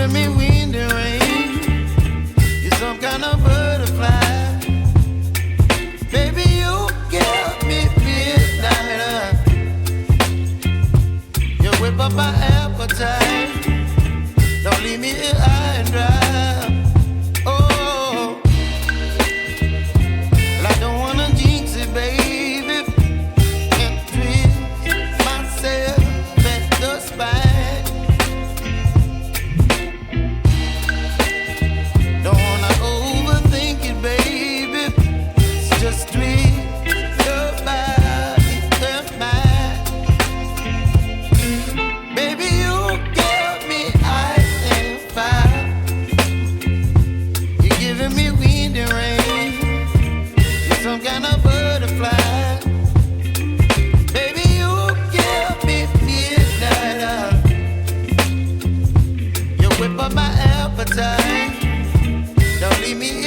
giving me wind and rain. You're some kind of butterfly. Baby, you give me midnight. You whip up my appetite. Don't leave me here high and dry. Oh, well, I don't wanna jinx it, baby. Can't twist myself at the spine. Don't wanna overthink it, baby. It's just twist your body and mine. Baby, you give me ice and fire. You're giving me wind and rain. You're some kind of butterfly. Baby, you give me midnight. You whip up my appetite. Don't leave me